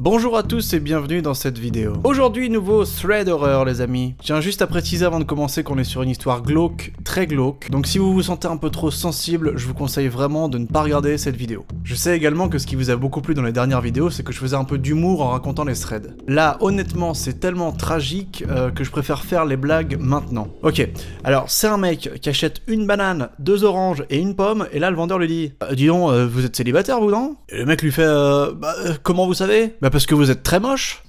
Bonjour à tous et bienvenue dans cette vidéo. Aujourd'hui, nouveau thread horreur les amis. Je tiens juste à préciser avant de commencer qu'on est sur une histoire glauque, très glauque. Donc si vous vous sentez un peu trop sensible, je vous conseille vraiment de ne pas regarder cette vidéo. Je sais également que ce qui vous a beaucoup plu dans les dernières vidéos, c'est que je faisais un peu d'humour en racontant les threads. Là, honnêtement, c'est tellement tragique que je préfère faire les blagues maintenant. Ok, alors c'est un mec qui achète une banane, 2 oranges et une pomme, et là le vendeur lui dit dis donc, vous êtes célibataire vous non? Et le mec lui fait comment vous savez? Bah parce que vous êtes très moche.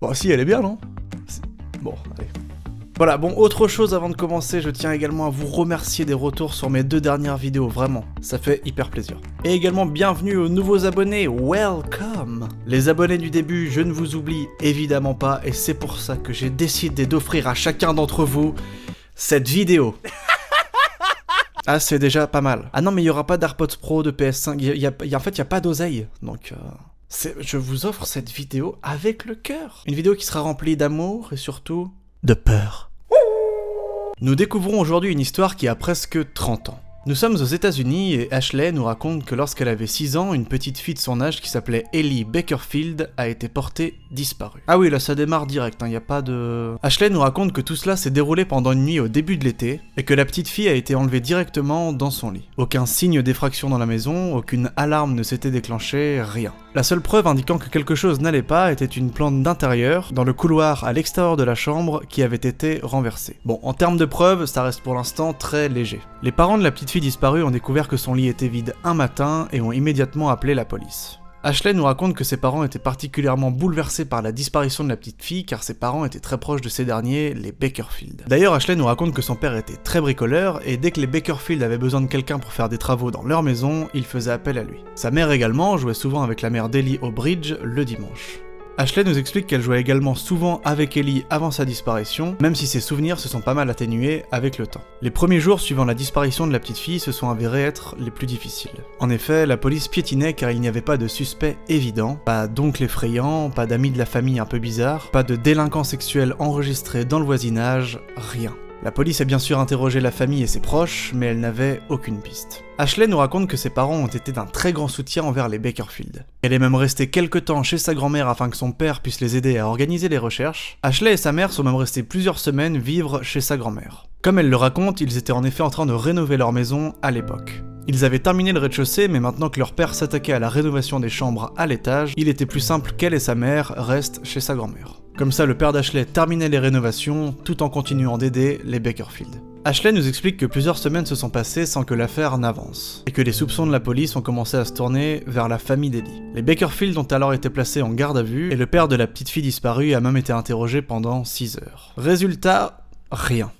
Bon si, elle est bien non? Bon, allez. Voilà, bon, autre chose avant de commencer, je tiens également à vous remercier des retours sur mes 2 dernières vidéos, vraiment, ça fait hyper plaisir. Et également bienvenue aux nouveaux abonnés, welcome! Les abonnés du début, je ne vous oublie évidemment pas, et c'est pour ça que j'ai décidé d'offrir à chacun d'entre vous cette vidéo. Ah, c'est déjà pas mal. Ah non, mais il n'y aura pas d'AirPods Pro, de PS5, en fait, il n'y a pas d'oseille, donc... je vous offre cette vidéo avec le cœur. Une vidéo qui sera remplie d'amour et surtout de peur. Nous découvrons aujourd'hui une histoire qui a presque 30 ans. Nous sommes aux États-Unis et Ashley nous raconte que lorsqu'elle avait 6 ans, une petite fille de son âge qui s'appelait Ellie Beckerfield a été portée disparue. Ah oui, là ça démarre direct, y a pas de... Ashley nous raconte que tout cela s'est déroulé pendant une nuit au début de l'été et que la petite fille a été enlevée directement dans son lit. Aucun signe d'effraction dans la maison, aucune alarme ne s'était déclenchée, rien. La seule preuve indiquant que quelque chose n'allait pas était une plante d'intérieur dans le couloir à l'extérieur de la chambre qui avait été renversée. Bon, en termes de preuves, ça reste pour l'instant très léger. Les parents de la petite fille disparue ont découvert que son lit était vide un matin et ont immédiatement appelé la police. Ashley nous raconte que ses parents étaient particulièrement bouleversés par la disparition de la petite fille car ses parents étaient très proches de ces derniers, les Beckerfield. D'ailleurs, Ashley nous raconte que son père était très bricoleur et dès que les Beckerfield avaient besoin de quelqu'un pour faire des travaux dans leur maison, il faisait appel à lui. Sa mère également jouait souvent avec la mère d'Ellie au bridge le dimanche. Ashley nous explique qu'elle jouait également souvent avec Ellie avant sa disparition, même si ses souvenirs se sont pas mal atténués avec le temps. Les premiers jours suivant la disparition de la petite fille se sont avérés être les plus difficiles. En effet, la police piétinait car il n'y avait pas de suspect évident, pas d'oncle effrayant, pas d'amis de la famille un peu bizarre, pas de délinquants sexuels enregistrés dans le voisinage, rien. La police a bien sûr interrogé la famille et ses proches, mais elle n'avait aucune piste. Ashley nous raconte que ses parents ont été d'un très grand soutien envers les Beckerfield. Elle est même restée quelque temps chez sa grand-mère afin que son père puisse les aider à organiser les recherches. Ashley et sa mère sont même restés plusieurs semaines vivre chez sa grand-mère. Comme elle le raconte, ils étaient en effet en train de rénover leur maison à l'époque. Ils avaient terminé le rez-de-chaussée, mais maintenant que leur père s'attaquait à la rénovation des chambres à l'étage, il était plus simple qu'elle et sa mère restent chez sa grand-mère. Comme ça, le père d'Ashley terminait les rénovations, tout en continuant d'aider les Beckerfield. Ashley nous explique que plusieurs semaines se sont passées sans que l'affaire n'avance, et que les soupçons de la police ont commencé à se tourner vers la famille d'Ellie. Les Beckerfield ont alors été placés en garde à vue, et le père de la petite fille disparue a même été interrogé pendant 6 heures. Résultat, rien.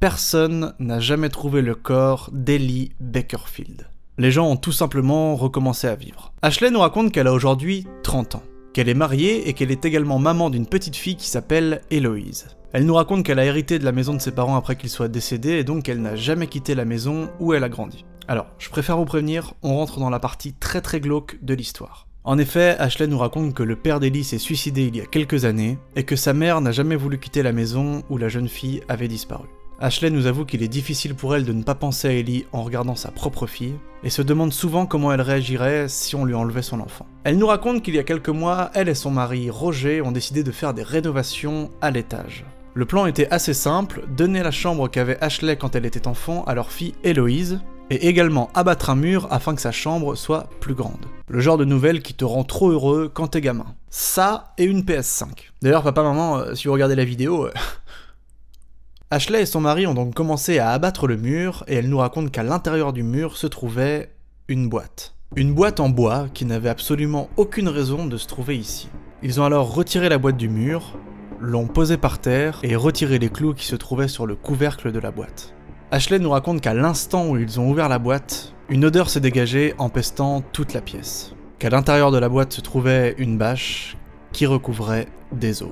Personne n'a jamais trouvé le corps d'Ellie Beckerfield. Les gens ont tout simplement recommencé à vivre. Ashley nous raconte qu'elle a aujourd'hui 30 ans, qu'elle est mariée et qu'elle est également maman d'une petite fille qui s'appelle Héloïse. Elle nous raconte qu'elle a hérité de la maison de ses parents après qu'ils soient décédés et donc qu'elle n'a jamais quitté la maison où elle a grandi. Alors, je préfère vous prévenir, on rentre dans la partie très glauque de l'histoire. En effet, Ashley nous raconte que le père d'Ellie s'est suicidé il y a quelques années et que sa mère n'a jamais voulu quitter la maison où la jeune fille avait disparu. Ashley nous avoue qu'il est difficile pour elle de ne pas penser à Ellie en regardant sa propre fille, et se demande souvent comment elle réagirait si on lui enlevait son enfant. Elle nous raconte qu'il y a quelques mois, elle et son mari, Roger, ont décidé de faire des rénovations à l'étage. Le plan était assez simple, donner la chambre qu'avait Ashley quand elle était enfant à leur fille Héloïse, et également abattre un mur afin que sa chambre soit plus grande. Le genre de nouvelle qui te rend trop heureux quand t'es gamin. Ça et une PS5. D'ailleurs, papa, maman, si vous regardez la vidéo... Ashley et son mari ont donc commencé à abattre le mur, et elle nous raconte qu'à l'intérieur du mur se trouvait une boîte. Une boîte en bois qui n'avait absolument aucune raison de se trouver ici. Ils ont alors retiré la boîte du mur, l'ont posée par terre, et retiré les clous qui se trouvaient sur le couvercle de la boîte. Ashley nous raconte qu'à l'instant où ils ont ouvert la boîte, une odeur s'est dégagée empestant toute la pièce. Qu'à l'intérieur de la boîte se trouvait une bâche qui recouvrait des os.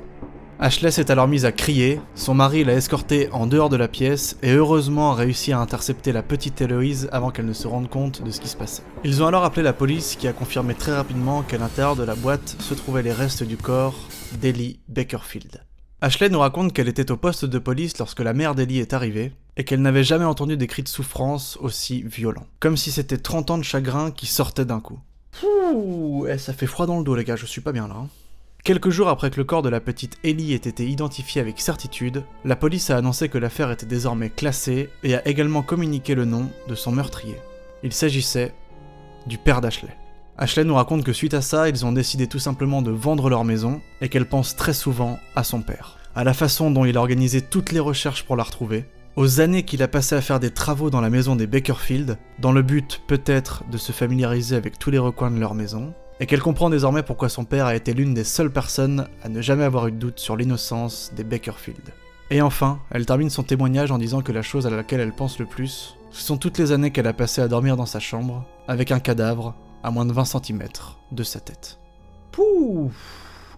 Ashley s'est alors mise à crier, son mari l'a escortée en dehors de la pièce et heureusement a réussi à intercepter la petite Héloïse avant qu'elle ne se rende compte de ce qui se passait. Ils ont alors appelé la police qui a confirmé très rapidement qu'à l'intérieur de la boîte se trouvaient les restes du corps d'Ellie Beckerfield. Ashley nous raconte qu'elle était au poste de police lorsque la mère d'Ellie est arrivée, et qu'elle n'avait jamais entendu des cris de souffrance aussi violents. Comme si c'était 30 ans de chagrin qui sortaient d'un coup. Pouh, ça fait froid dans le dos les gars, je suis pas bien là. Hein. Quelques jours après que le corps de la petite Ellie ait été identifié avec certitude, la police a annoncé que l'affaire était désormais classée et a également communiqué le nom de son meurtrier. Il s'agissait du père d'Ashley. Ashley nous raconte que suite à ça, ils ont décidé tout simplement de vendre leur maison et qu'elle pense très souvent à son père. À la façon dont il a organisé toutes les recherches pour la retrouver, aux années qu'il a passé à faire des travaux dans la maison des Bakerfield, dans le but peut-être de se familiariser avec tous les recoins de leur maison, et qu'elle comprend désormais pourquoi son père a été l'une des seules personnes à ne jamais avoir eu de doute sur l'innocence des Bakerfield. Et enfin, elle termine son témoignage en disant que la chose à laquelle elle pense le plus, ce sont toutes les années qu'elle a passées à dormir dans sa chambre, avec un cadavre à moins de 20 cm de sa tête. Pouh,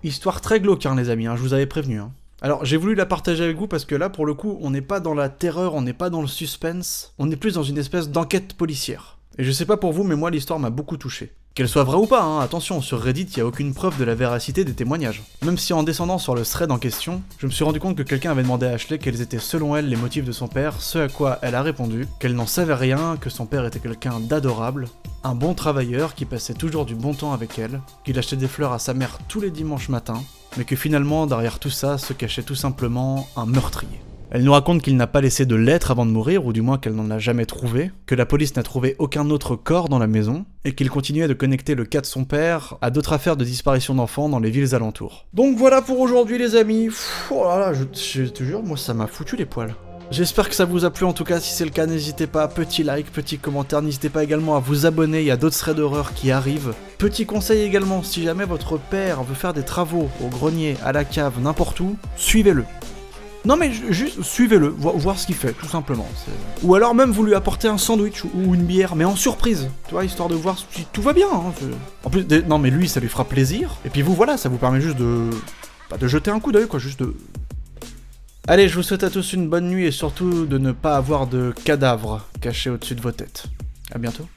histoire très glauque hein, les amis, hein, je vous avais prévenu. Hein. Alors j'ai voulu la partager avec vous parce que là pour le coup on n'est pas dans la terreur, on n'est pas dans le suspense, on est plus dans une espèce d'enquête policière. Et je sais pas pour vous mais moi l'histoire m'a beaucoup touché. Qu'elle soit vraie ou pas, hein, attention, sur Reddit il y a aucune preuve de la véracité des témoignages. Même si en descendant sur le thread en question, je me suis rendu compte que quelqu'un avait demandé à Ashley quels étaient selon elle les motifs de son père, ce à quoi elle a répondu qu'elle n'en savait rien, que son père était quelqu'un d'adorable, un bon travailleur qui passait toujours du bon temps avec elle, qu'il achetait des fleurs à sa mère tous les dimanches matins, mais que finalement derrière tout ça se cachait tout simplement un meurtrier. Elle nous raconte qu'il n'a pas laissé de lettres avant de mourir, ou du moins qu'elle n'en a jamais trouvé, que la police n'a trouvé aucun autre corps dans la maison, et qu'il continuait de connecter le cas de son père à d'autres affaires de disparition d'enfants dans les villes alentours. Donc voilà pour aujourd'hui les amis, oh là là, je te jure, moi ça m'a foutu les poils. J'espère que ça vous a plu, en tout cas si c'est le cas n'hésitez pas, petit like, petit commentaire, n'hésitez pas également à vous abonner, il y a d'autres threads d'horreur qui arrivent. Petit conseil également, si jamais votre père veut faire des travaux au grenier, à la cave, n'importe où, suivez-le. Non mais juste suivez-le, voir ce qu'il fait, tout simplement. Ou alors même vous lui apportez un sandwich ou une bière, mais en surprise, tu vois, histoire de voir si tout va bien. Hein, en plus, non mais lui ça lui fera plaisir, et puis vous voilà, ça vous permet juste de... Bah, de jeter un coup d'œil quoi, juste de... Allez, je vous souhaite à tous une bonne nuit et surtout de ne pas avoir de cadavres cachés au-dessus de vos têtes. À bientôt.